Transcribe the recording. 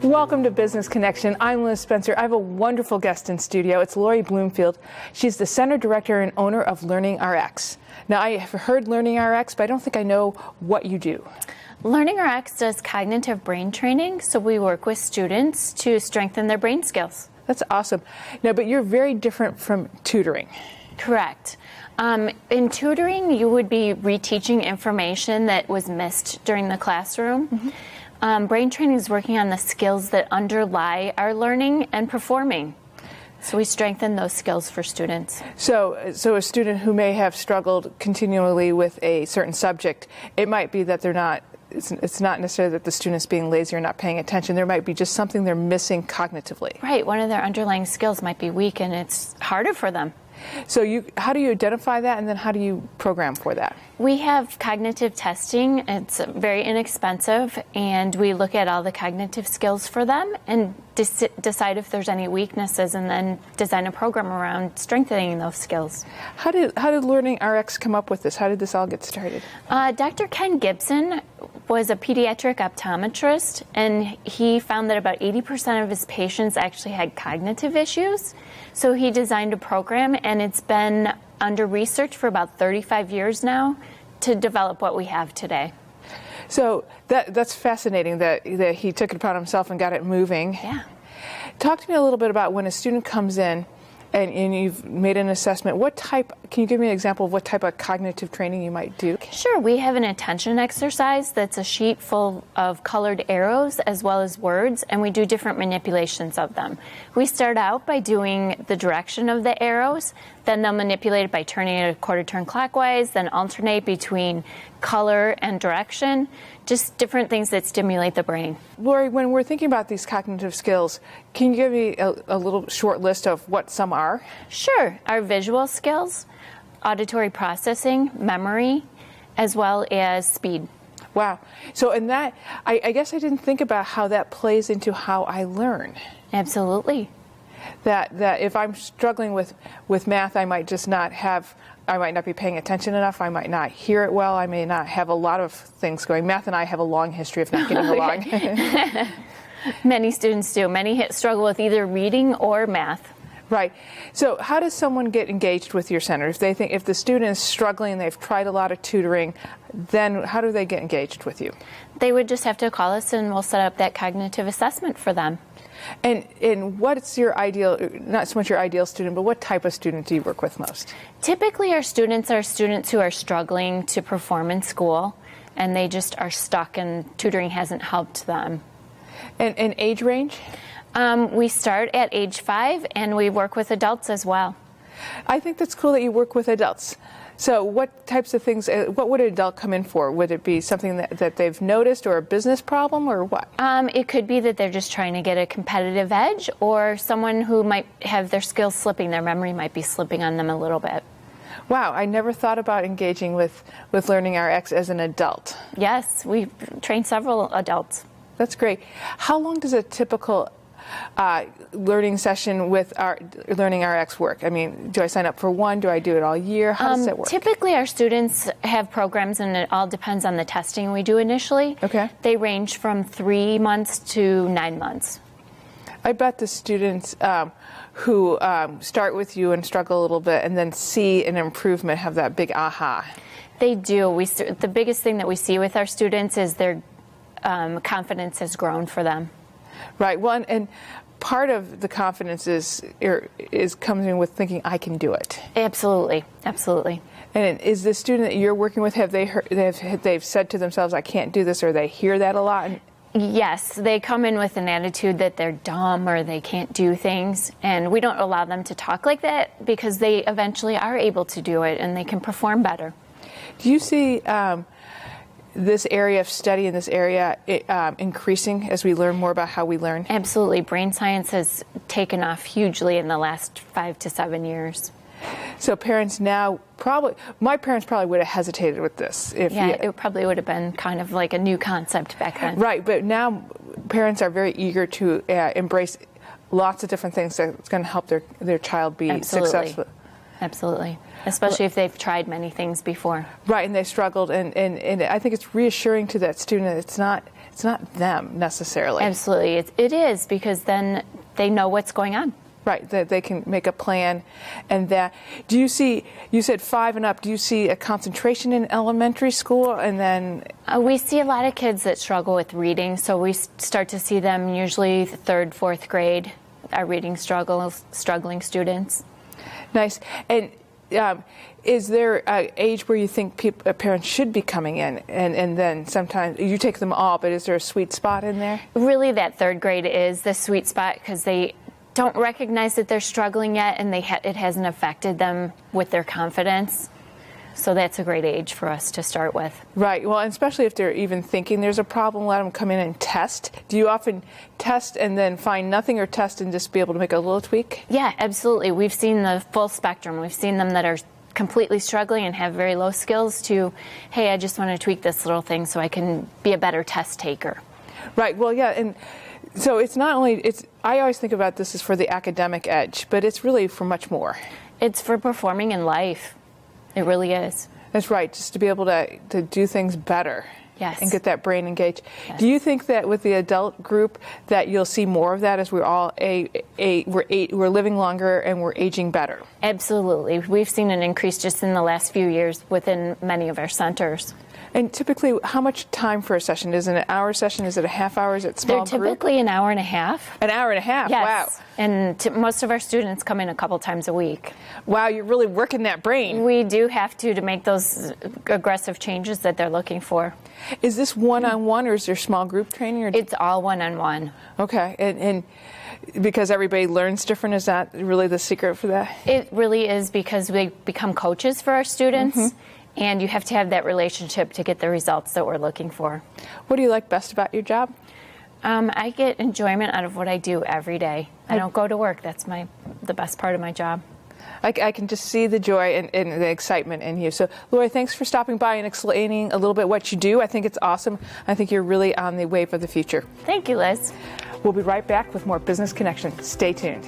Welcome to Business Connection. I'm Liz Spencer. I have a wonderful guest in studio. It's Lori Bloomfield. She's the Center Director and owner of LearningRx. Now, I have heard LearningRx, but I don't think I know what you do. LearningRx does cognitive brain training, so we work with students to strengthen their brain skills. That's awesome. Now, but you're very different from tutoring. Correct. In tutoring, you would be reteaching information that was missed during the classroom. Mm-hmm. Brain training is working on the skills that underlie our learning and performing. So we strengthen those skills for students. So a student who may have struggled continually with a certain subject, it might be that it's not necessarily that the student's being lazy or not paying attention. There might be just something they're missing cognitively. Right. One of their underlying skills might be weak and it's harder for them. So how do you identify that, and then how do you program for that? We have cognitive testing. It's very inexpensive, and we look at all the cognitive skills for them and decide if there's any weaknesses, and then design a program around strengthening those skills. How did LearningRx come up with this? How did this all get started? Dr. Ken Gibson was a pediatric optometrist, and he found that about 80% of his patients actually had cognitive issues. So he designed a program, and it's been under research for about 35 years now to develop what we have today. So that's fascinating that he took it upon himself and got it moving. Yeah. Talk to me a little bit about when a student comes in and you've made an assessment. Can you give me an example of what type of cognitive training you might do? Sure. We have an attention exercise that's a sheet full of colored arrows as well as words, and we do different manipulations of them. We start out by doing the direction of the arrows, then they'll manipulate it by turning it a quarter turn clockwise, then alternate between color and direction, just different things that stimulate the brain. Lori, when we're thinking about these cognitive skills, can you give me a little short list of what some are? Sure. Our visual skills, auditory processing, memory, as well as speed. Wow. So in that, I guess I didn't think about how that plays into how I learn. Absolutely. That if I'm struggling with math, I might not be paying attention enough. I might not hear it well. I may not have a lot of things going. Math and I have a long history of not getting along. Many students do. Many struggle with either reading or math. Right. So how does someone get engaged with your center? If the student is struggling, they've tried a lot of tutoring, then how do they get engaged with you? They would just have to call us and we'll set up that cognitive assessment for them. And what's your ideal, not so much your ideal student, but what type of student do you work with most? Typically our students are students who are struggling to perform in school, and they just are stuck and tutoring hasn't helped them. And age range? We start at age 5, and we work with adults as well. I think that's cool that you work with adults. So what types of things, what would an adult come in for? Would it be something that they've noticed, or a business problem, or what? It could be that they're just trying to get a competitive edge, or someone who might have their skills slipping, their memory might be slipping on them a little bit. Wow, I never thought about engaging with LearningRx as an adult. Yes, we train several adults. That's great. How long does a typical learning session with our LearningRx work? I mean, do I sign up for one? Do I do it all year? How does that work? Typically, our students have programs, and it all depends on the testing we do initially. Okay. They range from 3 months to 9 months. I bet the students who start with you and struggle a little bit and then see an improvement have that big aha. They do. The biggest thing that we see with our students is their confidence has grown for them. Right. Well, and part of the confidence is comes in with thinking I can do it. Absolutely, absolutely. And is the student that you're working with, they've said to themselves, I can't do this, or they hear that a lot? Yes, they come in with an attitude that they're dumb or they can't do things, and we don't allow them to talk like that because they eventually are able to do it and they can perform better. Do you see this area of study in this area increasing as we learn more about how we learn? Absolutely. Brain science has taken off hugely in the last 5 to 7 years. So parents now my parents probably would have hesitated with this. It probably would have been kind of like a new concept back then. Right, but now parents are very eager to embrace lots of different things that's going to help their child be successful. Absolutely. Especially if they've tried many things before. Right, and they struggled, and I think it's reassuring to that student that it's not them necessarily. Absolutely. It is, because then they know what's going on. Right, that they can make a plan. And that, do you see, you said 5 and up, do you see a concentration in elementary school? And then we see a lot of kids that struggle with reading, so we start to see them usually 3rd, 4th grade, our reading struggling students. Nice. And is there an age where you think parents should be coming in? And then sometimes you take them all, but is there a sweet spot in there? Really, that 3rd grade is the sweet spot, because they don't recognize that they're struggling yet, and it hasn't affected them with their confidence. So that's a great age for us to start with. Right. Well, and especially if they're even thinking there's a problem, let them come in and test. Do you often test and then find nothing, or test and just be able to make a little tweak? Yeah, absolutely. We've seen the full spectrum. We've seen them that are completely struggling and have very low skills to, hey, I just want to tweak this little thing so I can be a better test taker. Right. Well, yeah, and so it's not only, I always think about this as for the academic edge, but it's really for much more. It's for performing in life. It really is. That's right, just to be able to do things better. Yes. And get that brain engaged. Yes. Do you think that with the adult group that you'll see more of that as we're all we're living longer and we're aging better? Absolutely. We've seen an increase just in the last few years within many of our centers. And typically, how much time for a session? Is it an hour session? Is it a half hour? Is it small They're group? typically an hour and a half. An hour and a half, Yes. wow. And most of our students come in a couple times a week. Wow, you're really working that brain. We do have to make those aggressive changes that they're looking for. Is this one-on-one, or is there small group training? Or It's all one-on-one. okay, and because everybody learns different, is that really the secret for that? It really is, because we become coaches for our students, and you have to have that relationship to get the results that we're looking for. What do you like best about your job? I get enjoyment out of what I do every day. I don't go to work. That's the best part of my job. I can just see the joy and the excitement in you. So, Lori, thanks for stopping by and explaining a little bit what you do. I think it's awesome. I think you're really on the wave of the future. Thank you, Liz. We'll be right back with more Business Connection. Stay tuned.